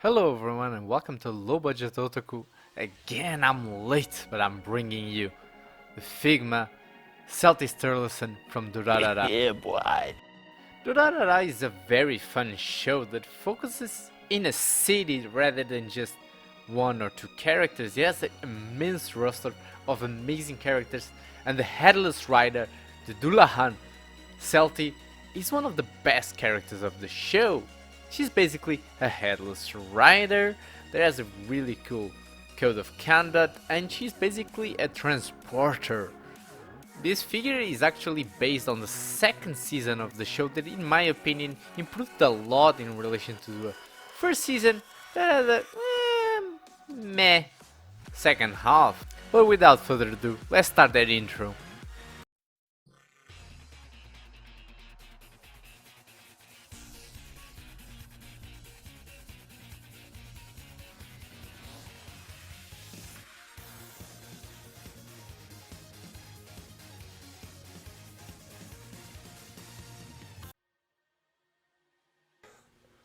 Hello everyone and welcome to Low Budget Otaku. Again, I'm late, but I'm bringing you the Figma Celty Sturluson from Durarara. Yeah, boy. Durarara is a very fun show that focuses in a city rather than just one or two characters. It has an immense roster of amazing characters, and the Headless rider, the Dullahan Celty, is one of the best characters of the show. She's basically a headless rider that has a really cool code of conduct, and she's basically a transporter. This figure is actually based on the second season of the show that, in my opinion, improved a lot in relation to the first season that had a meh second half. But without further ado, let's start that intro.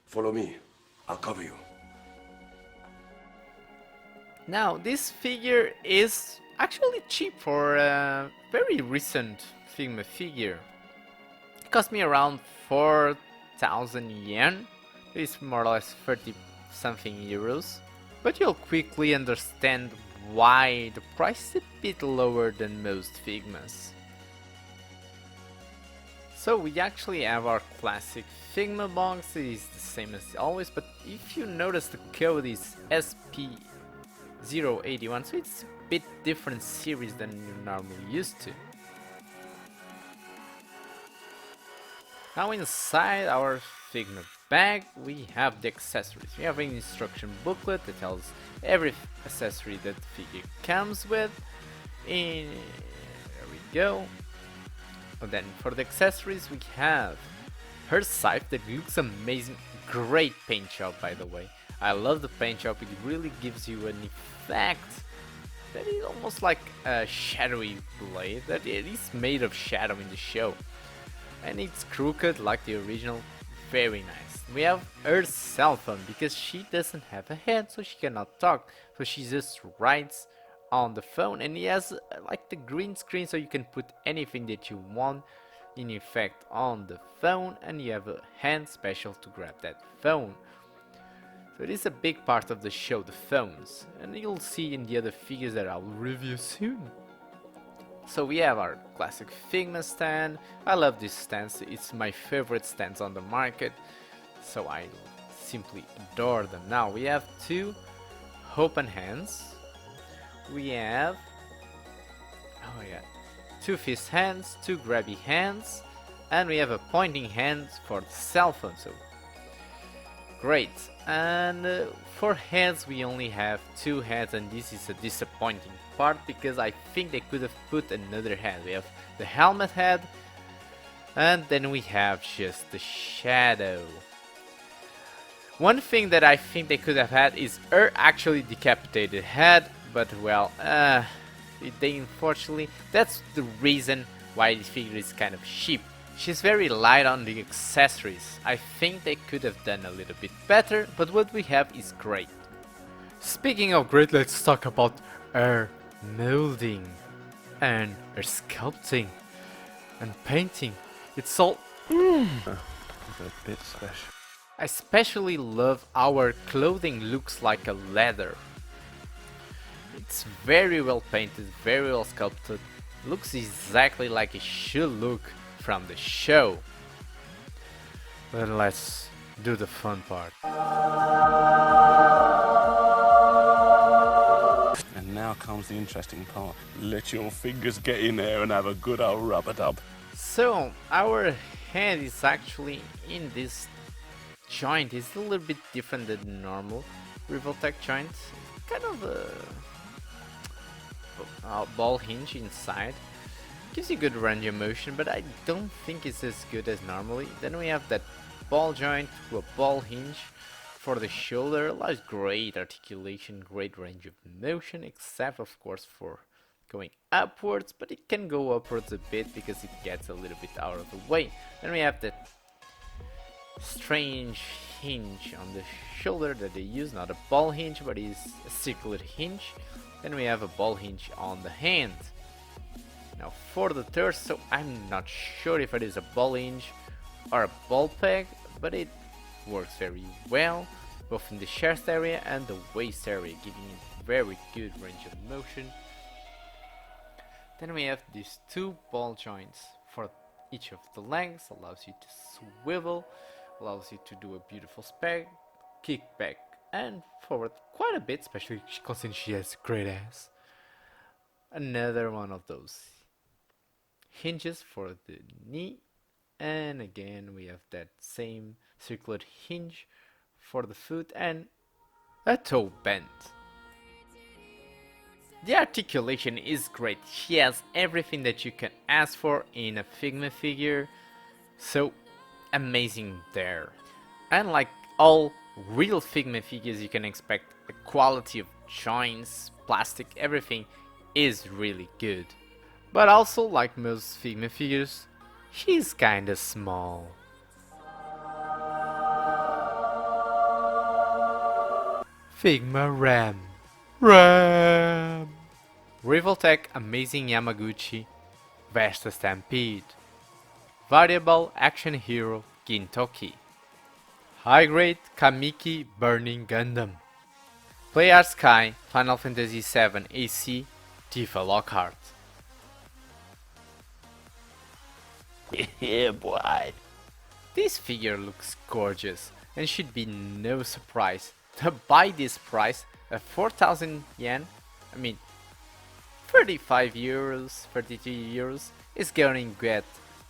Follow me. I'll cover you. Now, this figure is actually cheap for a very recent Figma figure. It cost me around 4,000 yen. It's more or less 30 something euros. But you'll quickly understand why the price is a bit lower than most Figmas. So we actually have our classic Figma box. It is the same as always, but if you notice, the code is SP-081, so it's a bit different series than you're normally used to. Now inside our Figma bag we have the accessories. We have an instruction booklet that tells every accessory that the figure comes with. There we go. And then for the accessories we have her scythe that looks amazing. Great paint job, by the way. I love the paint job. It really gives you an effect that is almost like a shadowy blade, that it is made of shadow in the show. And it's crooked like the original. Very nice. We have her cell phone because she doesn't have a head, so she cannot talk. So she just writes on the phone, and he has like the green screen, so you can put anything that you want in effect on the phone, and you have a hand special to grab that phone. So it is a big part of the show, the phones, and you'll see in the other figures that I'll review soon. So we have our classic Figma stand. I love this stand, it's my favorite stands on the market, so I simply adore them. Now we have two open hands. We have, two fist hands, two grabby hands, and we have a pointing hand for the cell phone, so great. And for heads we only have two heads, and this is a disappointing part because I think they could have put another head. We have the helmet head, and then we have just the shadow. One thing that I think they could have had is her actually decapitated head, but well, they unfortunately, that's the reason why this figure is kind of cheap. She's very light on the accessories. I think they could have done a little bit better, but what we have is great. Speaking of great, let's talk about her molding and her sculpting and painting. It's all A bit special. I especially love how our clothing looks like a leather. It's very well painted, very well sculpted, looks exactly like it should look from the show. Then let's do the fun part. And now comes the interesting part. Let your fingers get in there and have a good old rub-a-dub. So our head is actually in this joint. It's a little bit different than the normal Revoltech joint. Kind of a ball hinge inside. Gives you good range of motion, but I don't think it's as good as normally. Then we have that ball joint to a ball hinge for the shoulder. Allows great articulation, great range of motion, except of course for going upwards, but it can go upwards a bit because it gets a little bit out of the way. Then we have that strange hinge on the shoulder that they use, not a ball hinge but is a circular hinge. Then we have a ball hinge on the hand. Now for the torso, I'm not sure if it is a ball hinge or a ball peg, but it works very well both in the chest area and the waist area, giving it very good range of motion. Then we have these two ball joints for each of the legs, allows you to swivel, allows you to do a beautiful spec, kick back and forward quite a bit, especially considering she has a great ass. Another one of those hinges for the knee, and again we have that same circular hinge for the foot and a toe bend. The articulation is great. She has everything that you can ask for in a Figma figure, so amazing there. And like all real Figma figures, you can expect the quality of joints, plastic, everything is really good. But also, like most Figma figures, she's kinda small. Figma Ram. Rivaltech Amazing Yamaguchi Vesta Stampede. Variable Action Hero Gintoki. High Grade Kamiki Burning Gundam. Playart Sky Final Fantasy VII AC Tifa Lockhart. Yeah, boy. This figure looks gorgeous and should be no surprise to buy this price at 4,000 yen, I mean 35 euros, 32 euros, is going to get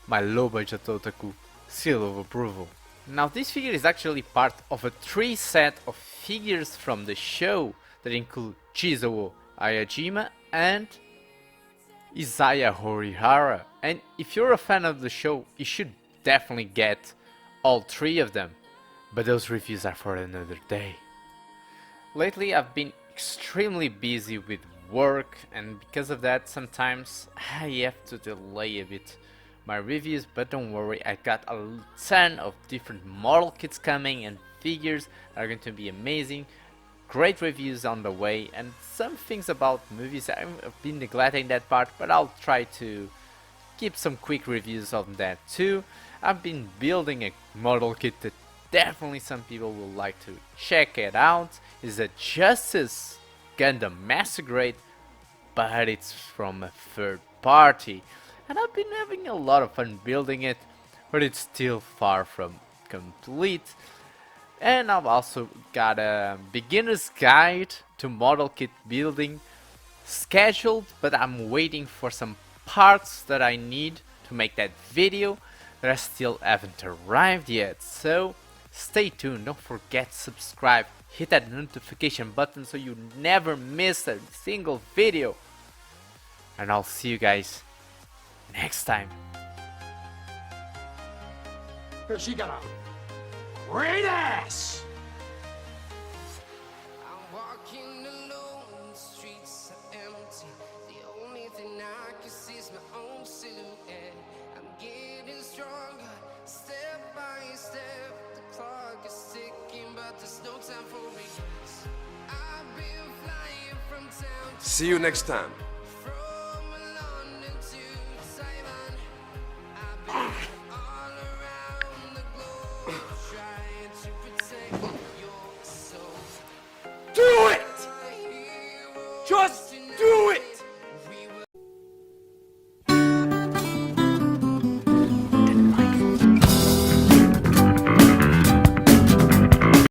my low budget otaku seal of approval. Now this figure is actually part of a 3 set of figures from the show that include Chizuo Ayajima and Isaya Horihara, and if you're a fan of the show you should definitely get all 3 of them, but those reviews are for another day. Lately I've been extremely busy with work, and because of that sometimes I have to delay a bit my reviews, but don't worry, I got a ton of different model kits coming and figures are going to be amazing. Great reviews on the way, and some things about movies. I've been neglecting that part, but I'll try to keep some quick reviews on that too. I've been building a model kit that definitely some people will like to check it out. It's a Justice Gundam Master Grade, but it's from a third party, and I've been having a lot of fun building it, but it's still far from complete. And I've also got a beginner's guide to model kit building scheduled, but I'm waiting for some parts that I need to make that video that I still haven't arrived yet. So stay tuned, don't forget to subscribe, hit that notification button so you never miss a single video. And I'll see you guys next time. She got a great ass! I'm walking alone, the streets are empty. The only thing I can see is my own silhouette. I'm getting stronger, step by step. The clock is ticking, but there's no time for regrets. I've been flying from town to See you next time.